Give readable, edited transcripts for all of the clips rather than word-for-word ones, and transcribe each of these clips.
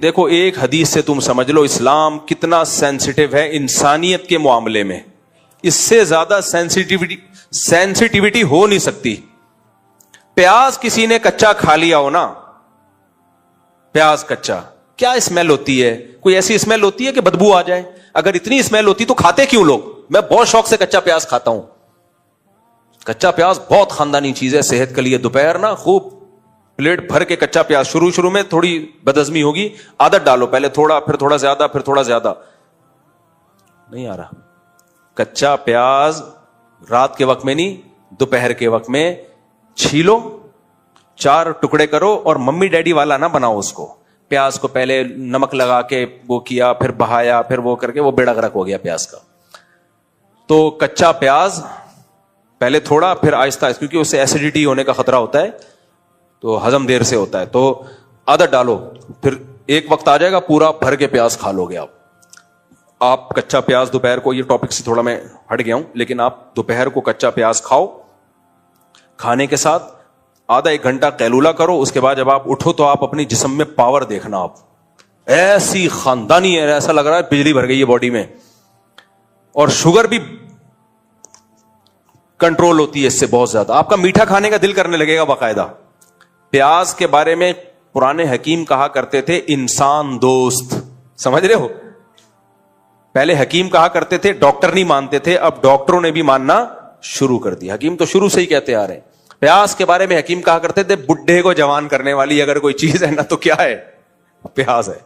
دیکھو ایک حدیث سے تم سمجھ لو اسلام کتنا سینسٹیو ہے انسانیت کے معاملے میں. اس سے زیادہ سینسٹیوٹی ہو نہیں سکتی. پیاز کسی نے کچا کھا لیا ہو نا, پیاز کچا, کیا اسمیل ہوتی ہے؟ کوئی ایسی اسمیل ہوتی ہے کہ بدبو آ جائے؟ اگر اتنی اسمیل ہوتی تو کھاتے کیوں لوگ؟ میں بہت شوق سے کچا پیاز کھاتا ہوں. کچا پیاز بہت خاندانی چیز ہے صحت کے لیے. دوپہر نا خوب پلیٹ بھر کے کچا پیاز, شروع میں تھوڑی بدہضمی ہوگی, عادت ڈالو, پہلے تھوڑا, پھر تھوڑا زیادہ, پھر تھوڑا زیادہ. نہیں آ رہا. کچا پیاز رات کے وقت میں نہیں, دوپہر کے وقت میں چھیلو, 4 ٹکڑے کرو, اور ممی ڈیڈی والا نہ بناؤ اس کو. پیاز کو پہلے نمک لگا کے وہ کیا, پھر بہایا, پھر وہ کر کے وہ بیڑا غرق ہو گیا پیاز کا. تو کچا پیاز پہلے تھوڑا, پھر آہستہ آہستہ, کیونکہ اس سے ایسیڈیٹی ہونے کا خطرہ ہوتا ہے تو ہضم دیر سے ہوتا ہے. تو عادت ڈالو, پھر ایک وقت آ جائے گا پورا بھر کے پیاز کھا لو گے آپ کچا پیاز دوپہر کو. یہ ٹاپک سے تھوڑا میں ہٹ گیا ہوں, لیکن آپ دوپہر کو کچا پیاز کھاؤ. کھانے کے ساتھ آدھا 1 گھنٹہ قیلولہ کرو. اس کے بعد جب آپ اٹھو تو آپ اپنی جسم میں پاور دیکھنا, آپ ایسی خاندانی ہے, ایسا لگ رہا ہے بجلی بھر گئی ہے باڈی میں. اور شوگر بھی کنٹرول ہوتی ہے اس سے بہت زیادہ. آپ کا میٹھا کھانے کا دل کرنے لگے گا باقاعدہ. پیاز کے بارے میں پرانے حکیم کہا کرتے تھے انسان دوست. سمجھ رہے ہو؟ پہلے حکیم کہا کرتے تھے, ڈاکٹر نہیں مانتے تھے, اب ڈاکٹروں نے بھی ماننا شروع کر دیا. حکیم تو شروع سے ہی کہتے آ رہے ہیں. پیاز کے بارے میں حکیم کہا کرتے تھے بڈھے کو جوان کرنے والی اگر کوئی چیز ہے نا تو کیا ہے؟ پیاز ہے.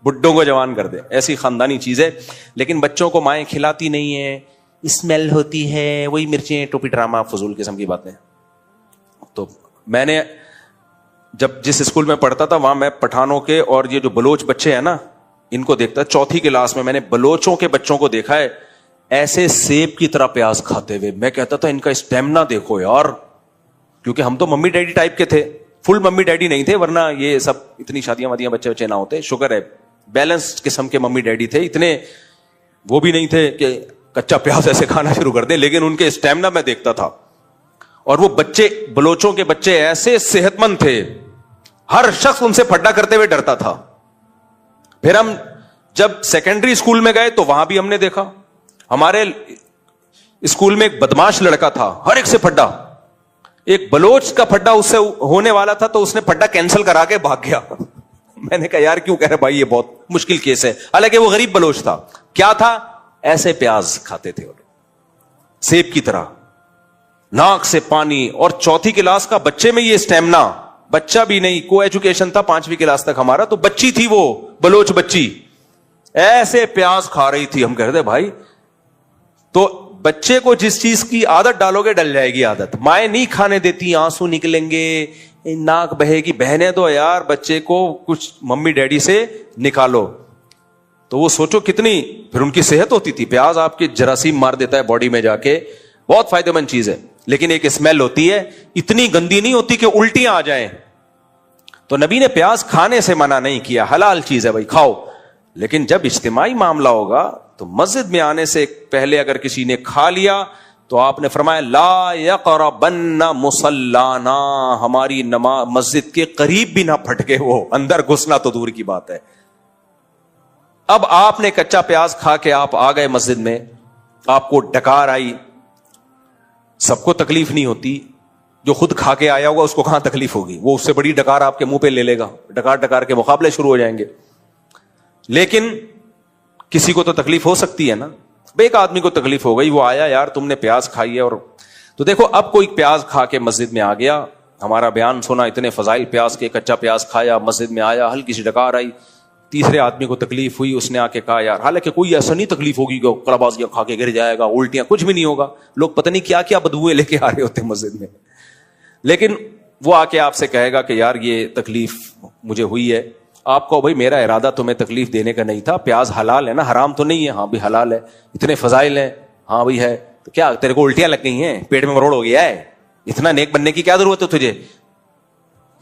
بڈھوں کو جوان کر دے, ایسی خاندانی چیز ہے. لیکن بچوں کو مائیں کھلاتی نہیں ہیں, اسمیل ہوتی ہے, وہی مرچیں, ٹوپی ڈرامہ, فضول قسم کی باتیں. تو میں نے جب جس اسکول میں پڑھتا تھا وہاں میں پٹھانوں کے اور یہ جو بلوچ بچے ہیں نا ان کو دیکھتا. 4تھی کلاس میں نے بلوچوں کے بچوں کو دیکھا ہے ایسے سیب کی طرح پیاز کھاتے ہوئے. میں کہتا تھا ان کا اسٹیمنا دیکھو یار, کیونکہ ہم تو ممی ڈیڈی ٹائپ کے تھے, فل ممی ڈیڈی نہیں تھے, ورنہ یہ سب اتنی شادیاں وادیاں بچے نہ ہوتے. شکر ہے بیلنس قسم کے ممی ڈیڈی تھے, اتنے وہ بھی نہیں تھے کہ کچا پیاز ایسے کھانا شروع کر دیں, لیکن ان کے اسٹیمنا میں دیکھتا تھا. اور وہ بچے, بلوچوں کے بچے ایسے صحت مند تھے, ہر شخص ان سے پھڈا کرتے ہوئے ڈرتا تھا. پھر ہم جب سیکنڈری اسکول میں گئے تو وہاں بھی ہم نے دیکھا, ہمارے اسکول میں ایک بدماش لڑکا تھا, ہر ایک سے پھڈا. ایک بلوچ کا پھڈا اس سے ہونے والا تھا تو اس نے پھڈا کینسل کرا کے بھاگ گیا. میں نے کہا یار کیوں کہہ رہے بھائی, یہ بہت مشکل کیس ہے. حالانکہ وہ غریب بلوچ تھا. کیا تھا؟ ایسے پیاز کھاتے تھے سیب کی طرح, ناک سے پانی. اور 4تھی کلاس کا بچے میں یہ اسٹیمنا, بچہ بھی نہیں, کو ایجوکیشن تھا 5ویں کلاس تک ہمارا, تو بچی تھی وہ بلوچ بچی, ایسے پیاز کھا رہی تھی. ہم کہہ رہے بھائی, تو بچے کو جس چیز کی عادت ڈالو گے ڈل جائے گی عادت. مائیں نہیں کھانے دیتی, آنسو نکلیں گے, ناک بہے گی, بہنے دو یار بچے کو, کچھ ممی ڈیڈی سے نکالو. تو وہ سوچو کتنی پھر ان کی صحت ہوتی تھی. پیاز آپ کی جراثیم مار دیتا ہے باڈی میں جا کے, بہت فائدہ مند چیز ہے. لیکن ایک اسمیل ہوتی ہے, اتنی گندی نہیں ہوتی کہ الٹیاں آ جائیں. تو نبی نے پیاز کھانے سے منع نہیں کیا, حلال چیز ہے بھائی کھاؤ. لیکن جب اجتماعی معاملہ ہوگا تو مسجد میں آنے سے پہلے اگر کسی نے کھا لیا تو آپ نے فرمایا لا یقربن مصلانا, ہماری مسجد کے قریب بھی نہ پھٹکے, وہ اندر گھسنا تو دور کی بات ہے. اب آپ نے کچا پیاز کھا کے آپ آ گئے مسجد میں, آپ کو ڈکار آئی. سب کو تکلیف نہیں ہوتی, جو خود کھا کے آیا ہوگا اس کو کہاں تکلیف ہوگی, وہ اس سے بڑی ڈکار آپ کے منہ پہ لے لے گا, ڈکار کے مقابلے شروع ہو جائیں گے. لیکن کسی کو تو تکلیف ہو سکتی ہے نا. ایک آدمی کو تکلیف ہو گئی, وہ آیا یار تم نے پیاز کھائی ہے, اور تو دیکھو اب کوئی پیاز کھا کے مسجد میں آ گیا, ہمارا بیان سنا, اتنے فضائل پیاز کے, کچا پیاز کھایا, مسجد میں آیا, ہلکی سی ڈکار آئی, تیسرے آدمی کو تکلیف ہوئی, اس نے آ کے کہا یار, حالانکہ کوئی ایسا نہیں تکلیف ہوگی کہ کلابازیاں کھا کے گر جائے گا, الٹیاں, کچھ بھی نہیں ہوگا. لوگ پتہ نہیں کیا کیا بدبوئیں لے کے آ رہے ہوتے مسجد میں. لیکن وہ آ کے آپ سے کہے گا کہ یار یہ تکلیف مجھے ہوئی ہے. آپ کو بھائی میرا ارادہ تمہیں تکلیف دینے کا نہیں تھا, پیاز حلال ہے نا, حرام تو نہیں ہے. ہاں بھی حلال ہے, اتنے فضائل ہیں. ہاں بھائی ہے, تو کیا تیرے کو الٹیاں لگ گئی ہیں, پیٹ میں مروڑ ہو گیا ہے, اتنا نیک بننے کی کیا ضرورت ہے تجھے؟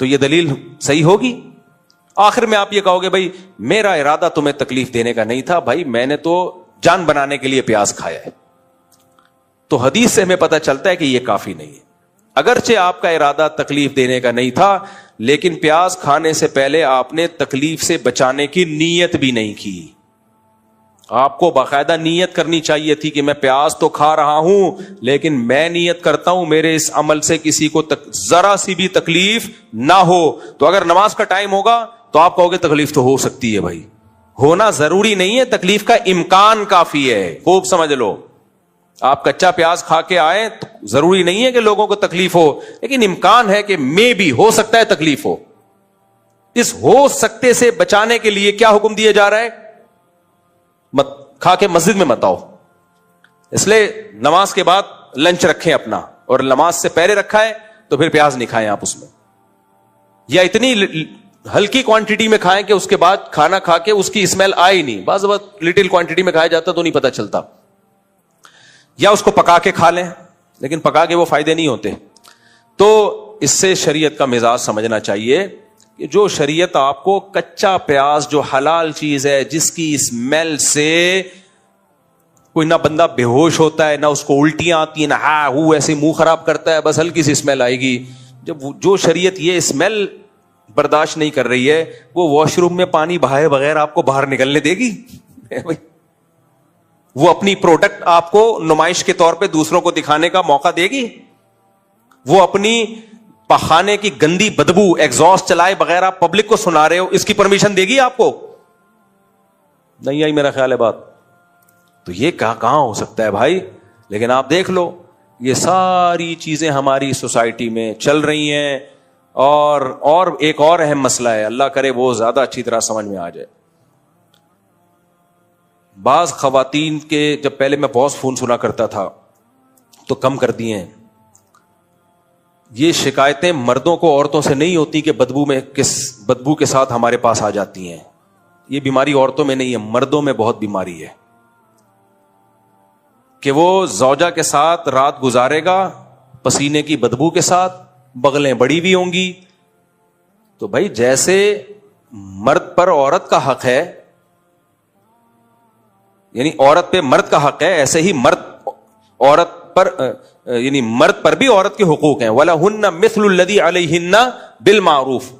تو یہ دلیل صحیح ہوگی. آخر میں آپ یہ کہو گے بھائی میرا ارادہ تمہیں تکلیف دینے کا نہیں تھا, بھائی میں نے تو جان بنانے کے لیے پیاز کھایا ہے. تو حدیث سے ہمیں پتہ چلتا ہے کہ یہ کافی نہیں ہے. اگرچہ آپ کا ارادہ تکلیف دینے کا نہیں تھا, لیکن پیاز کھانے سے پہلے آپ نے تکلیف سے بچانے کی نیت بھی نہیں کی. آپ کو باقاعدہ نیت کرنی چاہیے تھی کہ میں پیاز تو کھا رہا ہوں لیکن میں نیت کرتا ہوں میرے اس عمل سے کسی کو ذرا سی بھی تکلیف نہ ہو. تو اگر نماز کا ٹائم ہوگا تو آپ کہو گے تکلیف تو ہو سکتی ہے. بھائی ہونا ضروری نہیں ہے, تکلیف کا امکان کافی ہے. خوب سمجھ لو, آپ کچا پیاز کھا کے آئے تو ضروری نہیں ہے کہ لوگوں کو تکلیف ہو, لیکن امکان ہے کہ میں بھی ہو سکتا ہے تکلیف ہو. اس ہو سکتے سے بچانے کے لیے کیا حکم دیا جا رہا ہے؟ مت کھا کے مسجد میں مت آؤ. اس لیے نماز کے بعد لنچ رکھیں اپنا, اور نماز سے پہلے رکھا ہے تو پھر پیاز نہیں کھائیں آپ اس میں, یا اتنی ہلکی کوانٹٹی میں کھائیں کہ اس کے بعد کھانا کھا کے اس کی اسمیل آئی نہیں. بعض وقت لٹل کوانٹٹی میں کھایا جاتا تو نہیں پتا چلتا. یا اس کو پکا کے کھا لیں, لیکن پکا کے وہ فائدے نہیں ہوتے. تو اس سے شریعت کا مزاج سمجھنا چاہیے کہ جو شریعت آپ کو کچا پیاز جو حلال چیز ہے, جس کی اسمیل سے کوئی نہ بندہ بے ہوش ہوتا ہے, نہ اس کو الٹیاں آتی ہیں, نہ وہ ایسے منہ خراب کرتا ہے, بس ہلکی سی اسمیل آئے گی. جب جو شریعت یہ اسمیل برداشت نہیں کر رہی ہے, وہ واش روم میں پانی بہائے بغیر آپ کو باہر نکلنے دے گی؟ وہ اپنی پروڈکٹ آپ کو نمائش کے طور پہ دوسروں کو دکھانے کا موقع دے گی؟ وہ اپنی پخانے کی گندی بدبو ایگزاسٹ چلائے بغیر آپ پبلک کو سنا رہے ہو, اس کی پرمیشن دے گی آپ کو؟ نہیں آئی میرا خیال ہے بات. تو یہ کہاں ہو سکتا ہے بھائی؟ لیکن آپ دیکھ لو, یہ ساری چیزیں ہماری سوسائٹی میں چل رہی ہیں. اور ایک اور اہم مسئلہ ہے, اللہ کرے وہ زیادہ اچھی طرح سمجھ میں آ جائے. بعض خواتین کے, جب پہلے میں بہت فون سنا کرتا تھا تو کم کر دیے ہیں, یہ شکایتیں مردوں کو عورتوں سے نہیں ہوتی کہ بدبو کے ساتھ ہمارے پاس آ جاتی ہیں. یہ بیماری عورتوں میں نہیں ہے, مردوں میں بہت بیماری ہے کہ وہ زوجہ کے ساتھ رات گزارے گا پسینے کی بدبو کے ساتھ, بغلیں بڑی بھی ہوں گی. تو بھائی جیسے مرد پر عورت کا حق ہے, یعنی عورت پہ مرد کا حق ہے, ایسے ہی عورت پر یعنی مرد پر بھی عورت کے حقوق ہیں. وَلَهُنَّ مِثْلُ الَّذِي عَلَيْهِنَّ بِالْمَعْرُوفِ.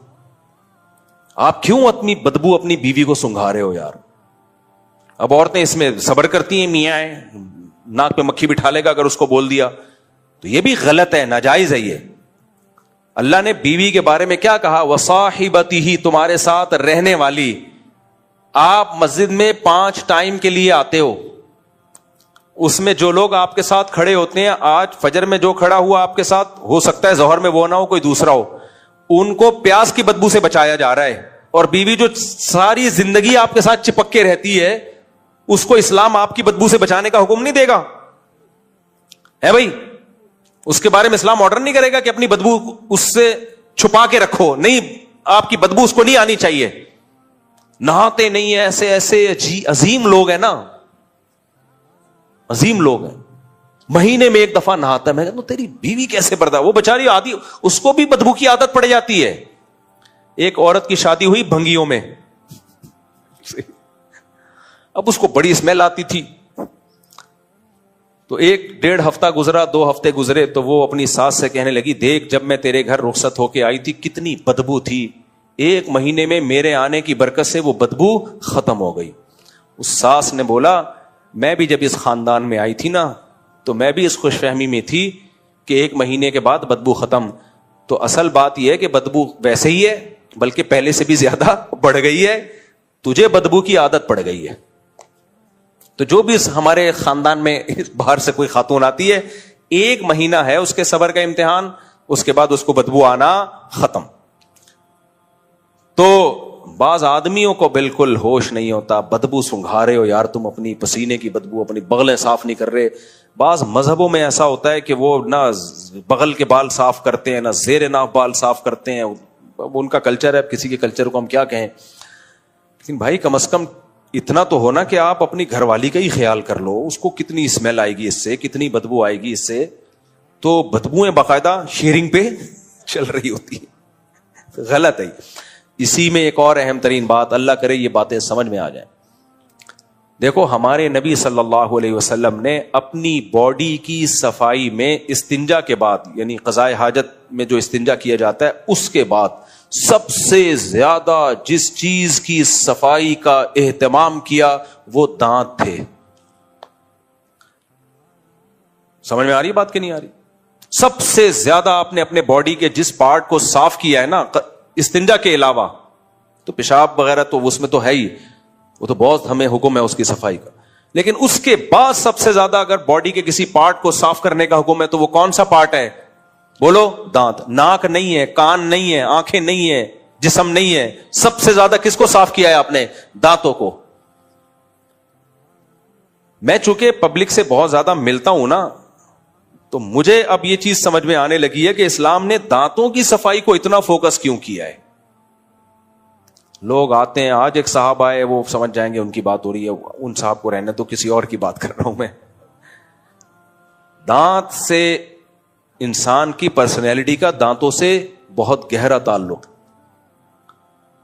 آپ کیوں اپنی بدبو اپنی بیوی کو سنگھا رہے ہو یار؟ اب عورتیں اس میں صبر کرتی ہیں, میاں ہیں, ناک پہ مکھی بٹھا لے گا اگر اس کو بول دیا تو یہ بھی غلط ہے, ناجائز ہے یہ. اللہ نے بیوی کے بارے میں کیا کہا؟ وَصَاحِبَتِهِ, تمہارے ساتھ رہنے والی. آپ مسجد میں 5 ٹائم کے لیے آتے ہو, اس میں جو لوگ آپ کے ساتھ کھڑے ہوتے ہیں, آج فجر میں جو کھڑا ہوا آپ کے ساتھ, ہو سکتا ہے ظہر میں وہ نہ ہو, کوئی دوسرا ہو, ان کو پیاز کی بدبو سے بچایا جا رہا ہے. اور بیوی جو ساری زندگی آپ کے ساتھ چپک کے رہتی ہے, اس کو اسلام آپ کی بدبو سے بچانے کا حکم نہیں دے گا ہے بھائی. اس کے بارے میں اسلام آرڈر نہیں کرے گا کہ اپنی بدبو اس سے چھپا کے رکھو. نہیں, آپ کی بدبو اس کو نہیں آنی چاہیے. نہاتے نہیں ہیں, ایسے عظیم لوگ ہیں نا, عظیم لوگ ہیں, مہینے میں 1 دفعہ نہاتا ہے. میں کہتا ہوں تیری بیوی کیسے برداشت, وہ بیچاری عادی, اس کو بھی بدبو کی عادت پڑ جاتی ہے. ایک عورت کی شادی ہوئی بھنگیوں میں, اب اس کو بڑی اسمیل آتی تھی. تو 1-1.5 ہفتہ گزرا, 2 ہفتے گزرے, تو وہ اپنی ساس سے کہنے لگی, دیکھ جب میں تیرے گھر رخصت ہو کے آئی تھی کتنی بدبو تھی, 1 مہینے میں میرے آنے کی برکت سے وہ بدبو ختم ہو گئی. اس ساس نے بولا, میں بھی جب اس خاندان میں آئی تھی نا تو میں بھی اس خوش فہمی میں تھی کہ 1 مہینے کے بعد بدبو ختم. تو اصل بات یہ ہے کہ بدبو ویسے ہی ہے, بلکہ پہلے سے بھی زیادہ بڑھ گئی ہے, تجھے بدبو کی عادت پڑ گئی ہے. تو جو بھی ہمارے خاندان میں باہر سے کوئی خاتون آتی ہے, 1 مہینہ ہے اس کے صبر کا امتحان, اس کے بعد اس کو بدبو آنا ختم. تو بعض آدمیوں کو بالکل ہوش نہیں ہوتا, بدبو سنگھا رہے ہو یار تم, اپنی پسینے کی بدبو, اپنی بغلیں صاف نہیں کر رہے. بعض مذہبوں میں ایسا ہوتا ہے کہ وہ نہ بغل کے بال صاف کرتے ہیں, نہ زیر ناف بال صاف کرتے ہیں. ان کا کلچر ہے, کسی کے کلچر کو ہم کیا کہیں. لیکن بھائی کم از کم اتنا تو ہونا کہ آپ اپنی گھر والی کا ہی خیال کر لو, اس کو کتنی اسمیل آئے گی اس سے, کتنی بدبو آئے گی اس سے. تو بدبوئیں باقاعدہ شیئرنگ پہ چل رہی ہوتی ہے, غلط ہے. اسی میں ایک اور اہم ترین بات, اللہ کرے یہ باتیں سمجھ میں آ جائیں. دیکھو ہمارے نبی صلی اللہ علیہ وسلم نے اپنی باڈی کی صفائی میں استنجا کے بعد, یعنی قضاء حاجت میں جو استنجا کیا جاتا ہے اس کے بعد سب سے زیادہ جس چیز کی صفائی کا اہتمام کیا وہ دانت تھے. سمجھ میں آ رہی بات کہ نہیں آ رہی؟ سب سے زیادہ آپ نے اپنے باڈی کے جس پارٹ کو صاف کیا ہے نا استنجا کے علاوہ، تو پیشاب وغیرہ تو اس میں تو ہے ہی، وہ تو بہت ہمیں حکم ہے اس کی صفائی کا، لیکن اس کے بعد سب سے زیادہ اگر باڈی کے کسی پارٹ کو صاف کرنے کا حکم ہے تو وہ کون سا پارٹ ہے؟ بولو. دانت. ناک نہیں ہے، کان نہیں ہے، آنکھیں نہیں ہے، جسم نہیں ہے. سب سے زیادہ کس کو صاف کیا ہے آپ نے؟ دانتوں کو. میں چونکہ پبلک سے بہت زیادہ ملتا ہوں نا، تو مجھے اب یہ چیز سمجھ میں آنے لگی ہے کہ اسلام نے دانتوں کی صفائی کو اتنا فوکس کیوں کیا ہے. لوگ آتے ہیں، آج ایک صاحب آئے، وہ سمجھ جائیں گے ان کی بات ہو رہی ہے، ان صاحب کو رہنے تو کسی اور کی بات کر رہا ہوں میں. دانت سے انسان کی پرسنالٹی کا دانتوں سے بہت گہرا تعلق.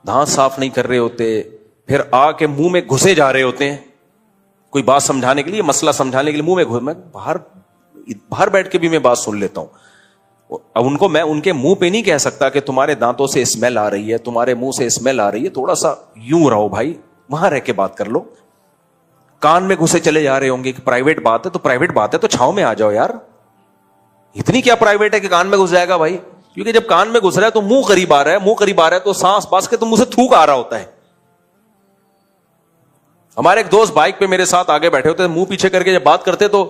دانت صاف نہیں کر رہے ہوتے، پھر آ کے منہ میں گھسے جا رہے ہوتے ہیں کوئی بات سمجھانے کے لیے، مسئلہ سمجھانے کے لیے منہ میں میں باہر بیٹھ کے بھی میں بات سن لیتا ہوں. اب ان کو میں ان کے منہ پہ نہیں کہہ سکتا کہ تمہارے دانتوں سے اسمیل آ رہی ہے، تمہارے منہ سے اسمیل آ رہی ہے، تھوڑا سا یوں رہو بھائی، وہاں رہ کے بات کر لو. کان میں گھسے چلے جا رہے ہوں گے کہ پرائیویٹ بات ہے، تو پرائیویٹ بات ہے تو چھاؤں میں آ جاؤ یار. اتنی کیا پرائیویٹ ہے کہ کان میں گھس جائے گا بھائی؟ کیونکہ جب کان میں گھس رہا ہے تو منہ قریب آ رہا ہے، منہ قریب آ رہا ہے تو سانس باس کے تو منہ سے تھوک آ رہا ہوتا ہے. ہمارے ایک دوست بائک پہ میرے ساتھ آگے بیٹھے ہوتے، منہ پیچھے کر کے جب بات کرتے تو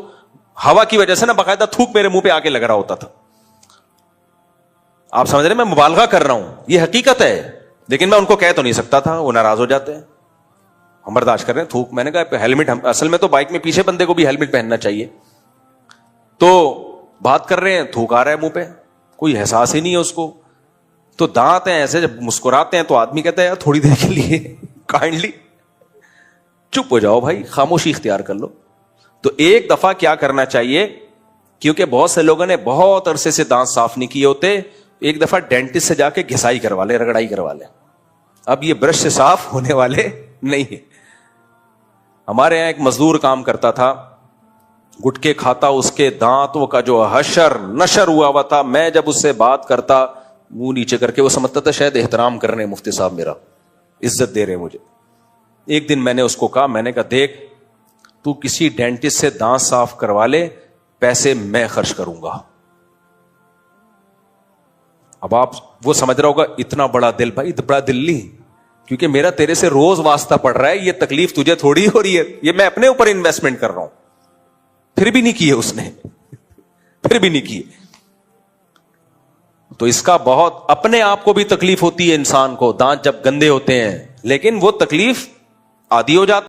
ہوا کی وجہ سے نا باقاعدہ تھوک میرے منہ پہ آگے لگ رہا ہوتا تھا. آپ سمجھ رہے میں مبالغہ کر رہا ہوں، یہ حقیقت ہے، لیکن میں ان کو کہہ تو نہیں سکتا تھا، وہ ناراض ہو جاتے ہیں. ہم برداشت کر رہے ہیں تھوک. میں نے کہا ہیلمٹ، اصل میں تو بائک میں پیچھے بندے کو بھی ہیلمٹ پہننا چاہیے. تو بات کر رہے ہیں، تھوک آ رہا ہے منہ پہ، کوئی احساس ہی نہیں ہے اس کو. تو دانت ہیں ایسے، جب مسکراتے ہیں تو آدمی کہتا ہے یار تھوڑی دیر کے لیے کائنڈلی چپ ہو جاؤ بھائی، خاموشی اختیار کر لو. تو ایک دفعہ کیا کرنا چاہیے، کیونکہ بہت سے لوگوں نے بہت عرصے سے دانت صاف نہیں کیے ہوتے، ایک دفعہ ڈینٹسٹ سے جا کے گھسائی کروا لے، رگڑائی کروا لے. اب یہ برش سے صاف ہونے والے نہیں ہیں. ہمارے یہاں ایک مزدور کام کرتا تھا، گٹکے کھاتا، اس کے دانتوں کا جو حشر نشر ہوا تھا. میں جب اس سے بات کرتا منہ نیچے کر کے، وہ سمجھتا تھا شاید احترام کر رہے ہیں مفتی صاحب، میرا عزت دے رہے ہیں مجھے. ایک دن میں نے اس کو کہا، میں نے کہا دیکھ تو کسی ڈینٹسٹ سے دانت صاف کروا لے، پیسے میں خرچ کروں گا. اب آپ وہ سمجھ رہا ہوگا اتنا بڑا دل، بھائی بڑا دل نہیں، کیونکہ میرا تیرے سے روز واسطہ پڑ رہا ہے، یہ تکلیف تجھے تھوڑی ہو رہی ہے، یہ میں اپنے اوپر انویسٹمنٹ کر رہا ہوں. پھر بھی نہیں کیے اس نے، پھر بھی نہیں کیے. تو اس کا بہت اپنے آپ کو بھی تکلیف ہوتی ہے انسان کو، دانت جب گندے ہوتے ہیں، لیکن وہ تکلیف عادی ہو جاتا